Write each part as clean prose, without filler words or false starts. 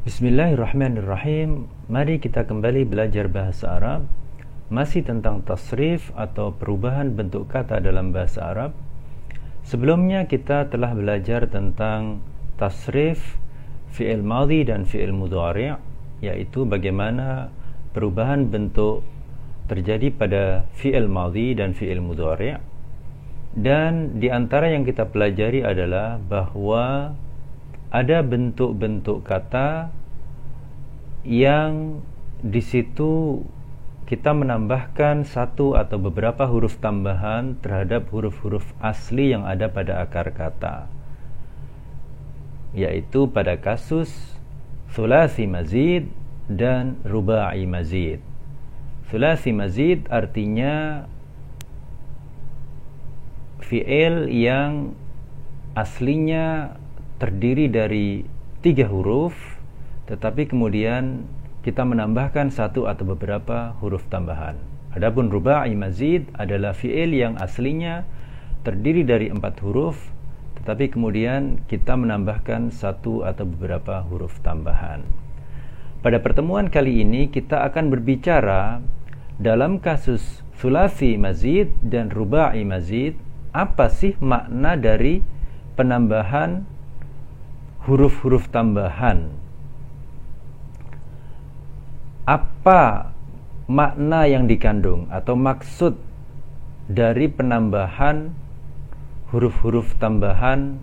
Bismillahirrahmanirrahim. Mari kita kembali belajar bahasa Arab. Masih tentang tasrif atau perubahan bentuk kata dalam bahasa Arab. Sebelumnya kita telah belajar tentang tasrif fi'il madhi dan fi'il mudhari', yaitu bagaimana perubahan bentuk terjadi pada fi'il madhi dan fi'il mudhari'. Dan di antara yang kita pelajari adalah bahwa ada bentuk-bentuk kata yang di situ kita menambahkan satu atau beberapa huruf tambahan terhadap huruf-huruf asli yang ada pada akar kata, yaitu pada kasus thulathi mazid dan ruba'i mazid. Thulathi mazid artinya fi'il yang aslinya terdiri dari 3 huruf, tetapi kemudian kita menambahkan satu atau beberapa huruf tambahan. Adapun ruba'i mazid adalah fi'il yang aslinya terdiri dari 4 huruf, tetapi kemudian kita menambahkan satu atau beberapa huruf tambahan. Pada pertemuan kali ini kita akan berbicara dalam kasus thulathi mazid dan ruba'i mazid, apa sih makna dari penambahan huruf-huruf tambahan? Apa makna yang dikandung atau maksud dari penambahan huruf-huruf tambahan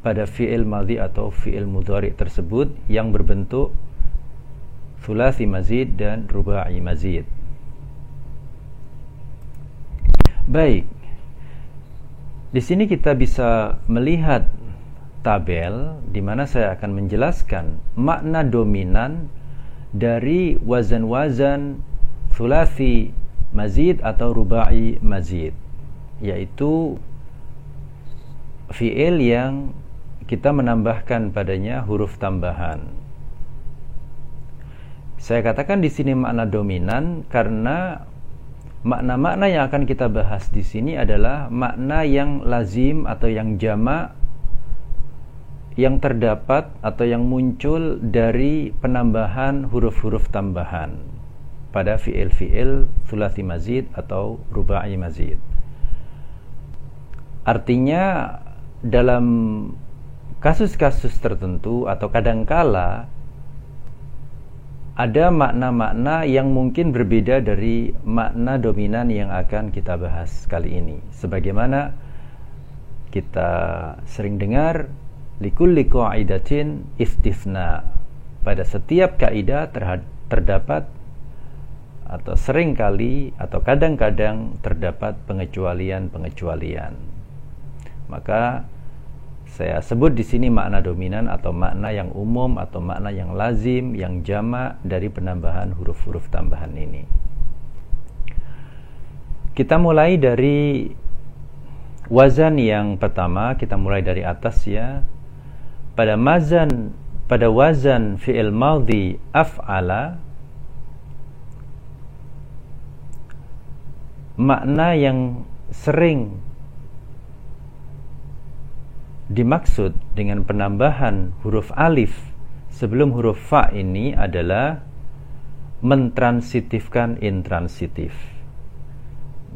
pada fi'il madhi atau fi'il mudhari' tersebut yang berbentuk thulathi mazid dan ruba'i mazid? Baik, di sini kita bisa melihat tabel di mana saya akan menjelaskan makna dominan dari wazan-wazan thulathi mazid atau ruba'i mazid, yaitu fi'il yang kita menambahkan padanya huruf tambahan. Saya katakan di sini makna dominan karena makna-makna yang akan kita bahas di sini adalah makna yang lazim atau yang jamak yang terdapat atau yang muncul dari penambahan huruf-huruf tambahan pada fi'il-fi'il thulathi mazid atau ruba'i mazid. Artinya dalam kasus-kasus tertentu atau kadangkala ada makna-makna yang mungkin berbeda dari makna dominan yang akan kita bahas kali ini. Sebagaimana kita sering dengar, likulli qa'idatin istithna. Pada setiap kaidah terdapat atau seringkali atau kadang-kadang terdapat pengecualian-pengecualian. Maka saya sebut di sini makna dominan atau makna yang umum atau makna yang lazim, yang jamak dari penambahan huruf-huruf tambahan ini. Kita mulai dari wazan yang pertama, kita mulai dari atas ya. Pada wazan fi'il madhi af'ala, makna yang sering dimaksud dengan penambahan huruf alif sebelum huruf fa ini adalah mentransitifkan intransitif.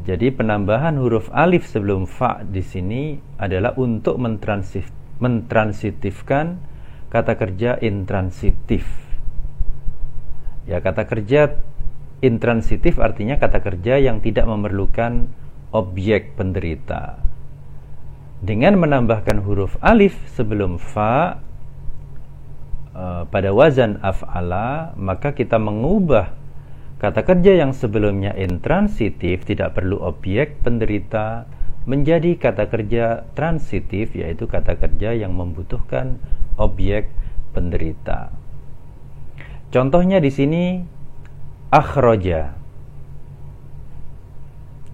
Jadi penambahan huruf alif sebelum fa di sini adalah untuk mentransitifkan kata kerja intransitif. Ya, kata kerja intransitif artinya kata kerja yang tidak memerlukan objek penderita. Dengan menambahkan huruf alif sebelum fa pada wazan af'ala, maka kita mengubah kata kerja yang sebelumnya intransitif, tidak perlu objek penderita, menjadi kata kerja transitif, yaitu kata kerja yang membutuhkan objek penderita. Contohnya di sini akhraja.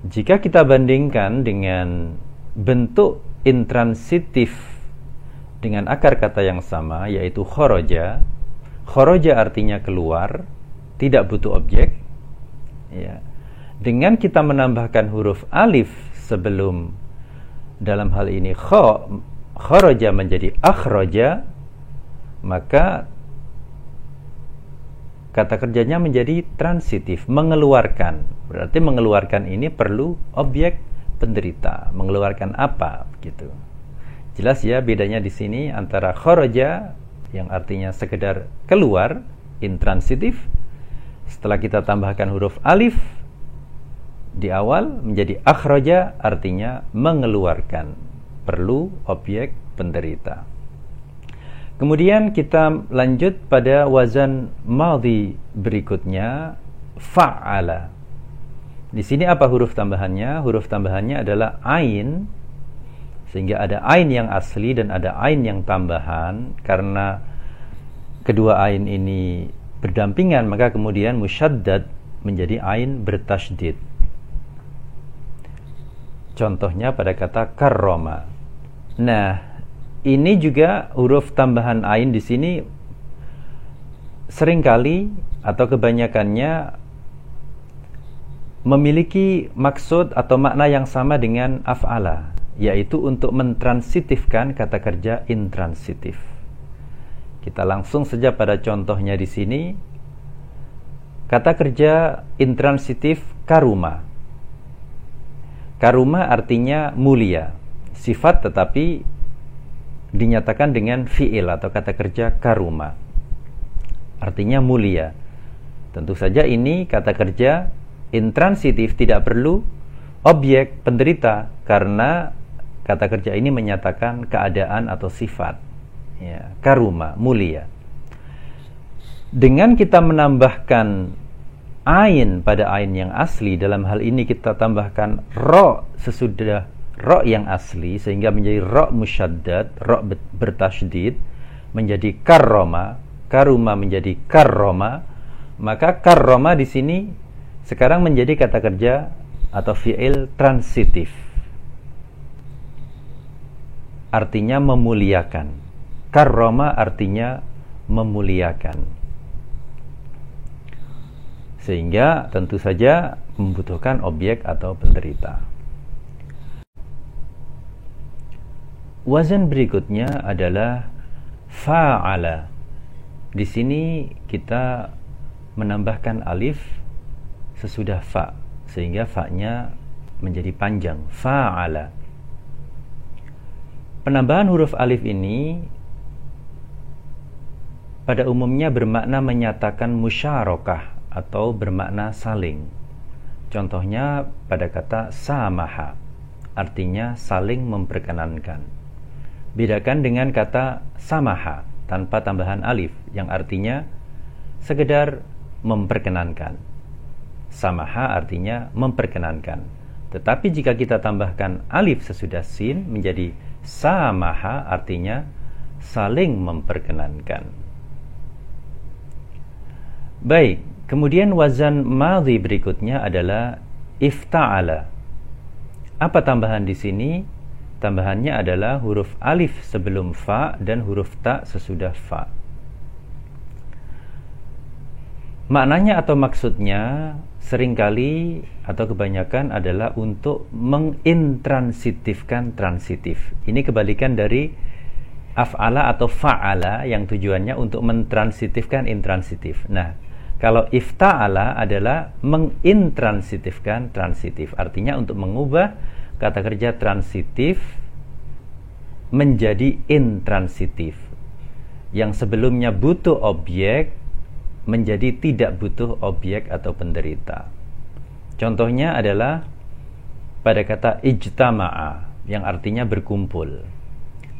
Jika kita bandingkan dengan bentuk intransitif dengan akar kata yang sama, yaitu kharaja. Kharaja artinya keluar, tidak butuh objek ya. Dengan kita menambahkan huruf alif sebelum, dalam hal ini kharaja menjadi akhraja, maka kata kerjanya menjadi transitif, mengeluarkan. Berarti mengeluarkan ini perlu objek penderita. Mengeluarkan apa gitu. Jelas ya bedanya di sini antara kharaja yang artinya sekedar keluar, intransitif. Setelah kita tambahkan huruf alif di awal menjadi akhraja, artinya mengeluarkan, perlu objek penderita. Kemudian kita lanjut pada wazan madhi berikutnya, fa'ala. Di sini apa huruf tambahannya? Huruf tambahannya adalah ain, sehingga ada ain yang asli dan ada ain yang tambahan. Karena kedua ain ini berdampingan, maka kemudian musyaddad menjadi ain bertasydid. Contohnya pada kata karroma. Nah, ini juga huruf tambahan ain di sini seringkali atau kebanyakannya memiliki maksud atau makna yang sama dengan af'ala, yaitu untuk mentransitifkan kata kerja intransitif. Kita langsung saja pada contohnya di sini. Kata kerja intransitif karuma. Karuma artinya mulia, sifat tetapi dinyatakan dengan fi'il atau kata kerja karuma. Artinya mulia. Tentu saja ini kata kerja intransitif, tidak perlu objek penderita karena kata kerja ini menyatakan keadaan atau sifat. Ya, karuma, mulia. Dengan kita menambahkan ain pada ain yang asli, dalam hal ini kita tambahkan ro sesudah ro yang asli sehingga menjadi ro musyaddad, ro bertasydid, menjadi karroma, karuma menjadi karroma, maka karroma di sini sekarang menjadi kata kerja atau fi'il transitif. Artinya memuliakan. Karroma artinya memuliakan. Sehingga tentu saja membutuhkan objek atau penderita. Wazan berikutnya adalah fa'ala. Di sini kita menambahkan alif sesudah fa, sehingga fa-nya menjadi panjang. Fa'ala. Penambahan huruf alif ini pada umumnya bermakna menyatakan musyarakah atau bermakna saling. Contohnya pada kata samaha, artinya saling memperkenankan. Bedakan dengan kata samaha tanpa tambahan alif yang artinya sekedar memperkenankan. Samaha artinya memperkenankan. Tetapi jika kita tambahkan alif sesudah sin menjadi samaha, artinya saling memperkenankan. Baik, kemudian wazan madhi berikutnya adalah ifta'ala. Apa tambahan di sini? Tambahannya adalah huruf alif sebelum fa dan huruf ta sesudah fa. Maknanya atau maksudnya seringkali atau kebanyakan adalah untuk mengintransitifkan transitif. Ini kebalikan dari af'ala atau fa'ala yang tujuannya untuk mentransitifkan intransitif. Nah, kalau ifta'ala adalah mengintransitifkan transitif. Artinya untuk mengubah kata kerja transitif menjadi intransitif. Yang sebelumnya butuh objek menjadi tidak butuh objek atau penderita. Contohnya adalah pada kata ijtama'a yang artinya berkumpul.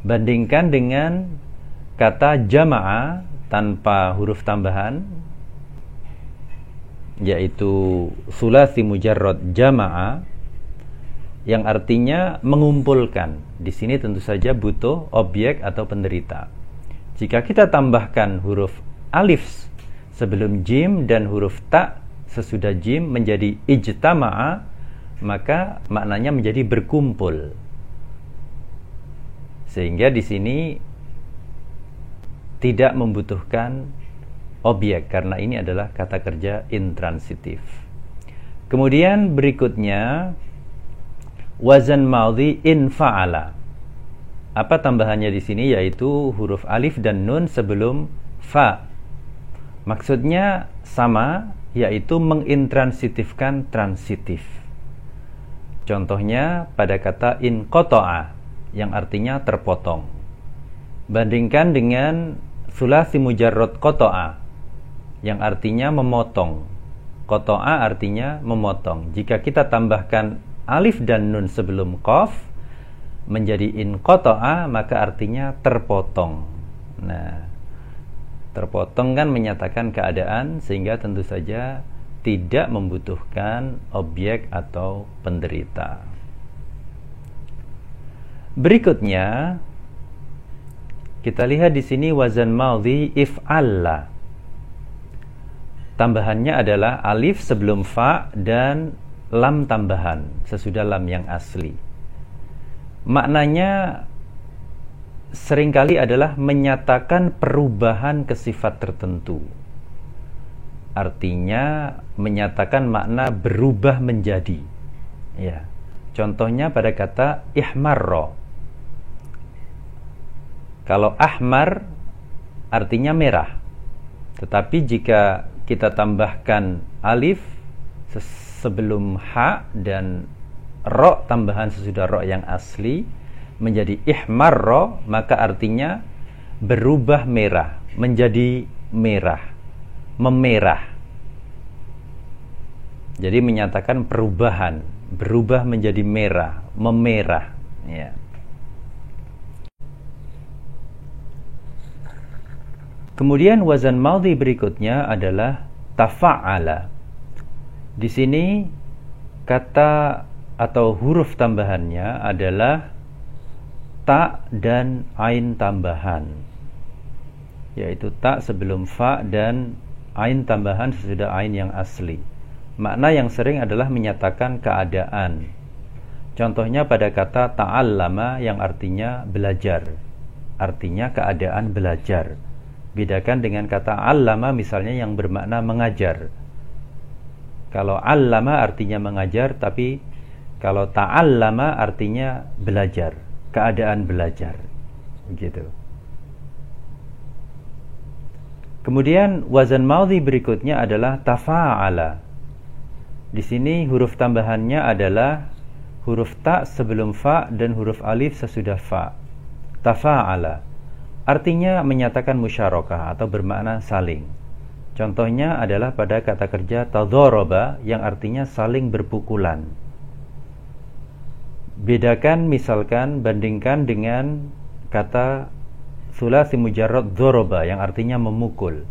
Bandingkan dengan kata jama'a tanpa huruf tambahan, yaitu sulasi mujarrad jama'a yang artinya mengumpulkan. Di sini tentu saja butuh objek atau penderita. Jika kita tambahkan huruf alif sebelum jim dan huruf ta sesudah jim menjadi ijtama'a, maka maknanya menjadi berkumpul. Sehingga di sini tidak membutuhkan objek karena ini adalah kata kerja intransitif. Kemudian berikutnya wazan madhi in fa'ala. Apa tambahannya di sini? Yaitu huruf alif dan nun sebelum fa. Maksudnya sama, yaitu mengintransitifkan transitif. Contohnya pada kata inqata'a yang artinya terpotong. Bandingkan dengan sulasi mujarrad qata'a yang artinya memotong. Qata'a artinya memotong. Jika kita tambahkan alif dan nun sebelum qaf menjadi inqata'a, maka artinya terpotong. Nah, terpotong kan menyatakan keadaan, sehingga tentu saja tidak membutuhkan objek atau penderita. Berikutnya kita lihat di sini wazan madhi if'alla. Tambahannya adalah alif sebelum fa dan lam tambahan sesudah lam yang asli. Maknanya seringkali adalah menyatakan perubahan ke sifat tertentu. Artinya menyatakan makna berubah menjadi. Ya. Contohnya pada kata ihmarra. Kalau ahmar artinya merah. Tetapi jika kita tambahkan alif sebelum ha dan ro tambahan sesudah ro yang asli menjadi ihmarra, maka artinya berubah merah menjadi merah, memerah. Jadi menyatakan perubahan, berubah menjadi merah, memerah, ya. Kemudian wazan madhi berikutnya adalah tafa'ala. Di sini kata atau huruf tambahannya adalah ta dan ain tambahan, yaitu ta sebelum fa dan ain tambahan sesudah ain yang asli. Makna yang sering adalah menyatakan keadaan. Contohnya pada kata ta'allama yang artinya belajar, artinya keadaan belajar. Bedakan dengan kata allama misalnya yang bermakna mengajar. Kalau allama artinya mengajar, tapi kalau ta'allama artinya belajar, keadaan belajar, gitu. Kemudian wazan madhi berikutnya adalah tafa'ala. Di sini huruf tambahannya adalah huruf ta sebelum fa dan huruf alif sesudah fa. Tafa'ala artinya menyatakan musyarakah atau bermakna saling. Contohnya adalah pada kata kerja tadharaba yang artinya saling berpukulan. Bedakan misalkan, bandingkan dengan kata sulasi mujarrad dzaraba yang artinya memukul.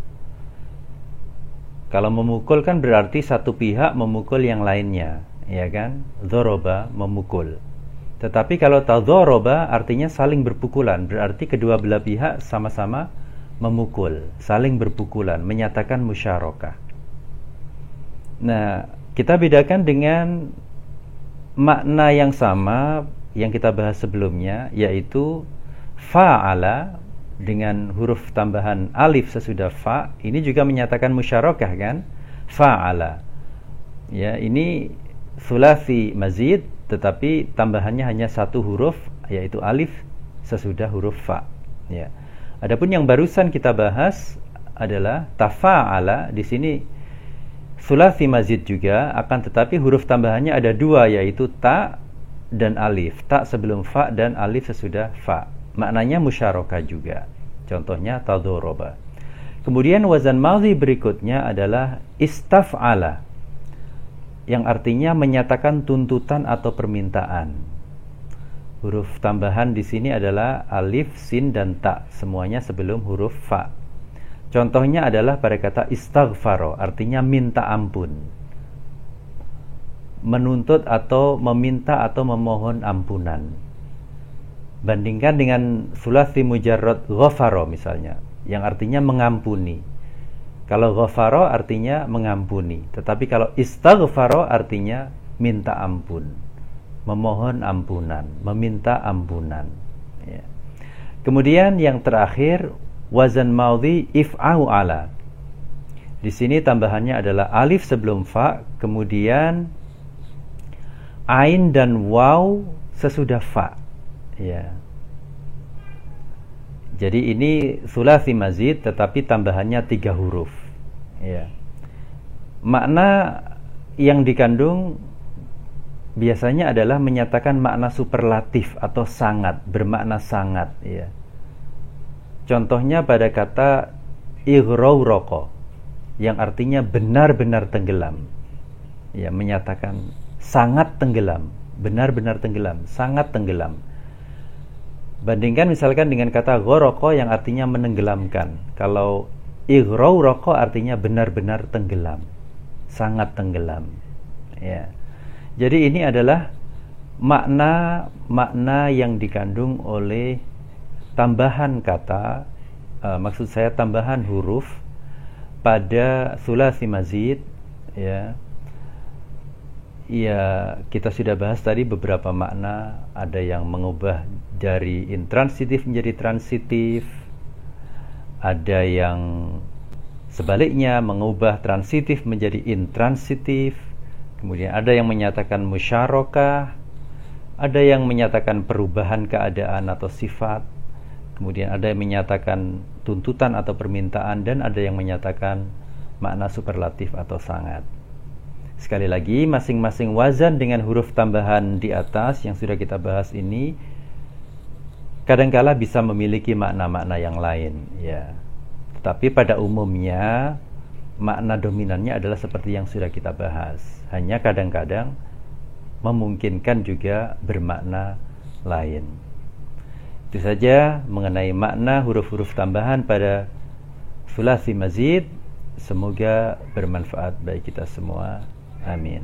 Kalau memukul kan berarti satu pihak memukul yang lainnya, ya kan? Dzaraba memukul. Tetapi kalau tadharaba artinya saling berpukulan, berarti kedua belah pihak sama-sama memukul, saling berpukulan, menyatakan musyarakah. Nah, kita bedakan dengan makna yang sama yang kita bahas sebelumnya, yaitu fa'ala dengan huruf tambahan alif sesudah fa. Ini juga menyatakan musyarakah kan? Fa'ala. Ya, ini sulasi mazid, tetapi tambahannya hanya satu huruf, yaitu alif sesudah huruf fa. Ya. Adapun yang barusan kita bahas adalah tafa'ala. Di sini sulasi mazid juga, akan tetapi huruf tambahannya ada dua, yaitu ta dan alif. Ta sebelum fa dan alif sesudah fa. Maknanya musyarakah juga. Contohnya tadharaba. Kemudian wazan madhi berikutnya adalah istaf'ala, yang artinya menyatakan tuntutan atau permintaan. Huruf tambahan di sini adalah alif, sin, dan ta, semuanya sebelum huruf fa. Contohnya adalah pada kata istaghfaro, artinya minta ampun, menuntut atau meminta atau memohon ampunan. Bandingkan dengan sulasi mujarrad ghafaro misalnya, yang artinya mengampuni. Kalau ghafaro artinya mengampuni, tetapi kalau istaghfaro artinya minta ampun, memohon ampunan, meminta ampunan, ya. Kemudian yang terakhir wazan madhi if'au ala. Di sini tambahannya adalah alif sebelum fa, kemudian ain dan waw sesudah fa, ya. Jadi ini sulasi mazid, tetapi tambahannya 3 huruf. Ya. Makna yang dikandung biasanya adalah menyatakan makna superlatif atau sangat, bermakna sangat, ya. Contohnya pada kata ighrawraqa yang artinya benar-benar tenggelam. Ya, menyatakan sangat tenggelam, benar-benar tenggelam, sangat tenggelam. Bandingkan misalkan dengan kata gharaqa yang artinya menenggelamkan. Kalau ighrawraqa artinya benar-benar tenggelam, sangat tenggelam. Ya. Jadi ini adalah makna yang dikandung oleh tambahan kata, maksud saya tambahan huruf pada sulasi mazid, ya. Ya, kita sudah bahas tadi beberapa makna. Ada yang mengubah dari intransitif menjadi transitif, ada yang sebaliknya mengubah transitif menjadi intransitif. Kemudian ada yang menyatakan musyarakah, ada yang menyatakan perubahan keadaan atau sifat, kemudian ada yang menyatakan tuntutan atau permintaan, dan ada yang menyatakan makna superlatif atau sangat. Sekali lagi, masing-masing wazan dengan huruf tambahan di atas yang sudah kita bahas ini kadangkala bisa memiliki makna-makna yang lain, ya. Tetapi pada umumnya makna dominannya adalah seperti yang sudah kita bahas. Hanya kadang-kadang memungkinkan juga bermakna lain. Itu saja mengenai makna huruf-huruf tambahan pada sulasi mazid. Semoga bermanfaat bagi kita semua. Amin.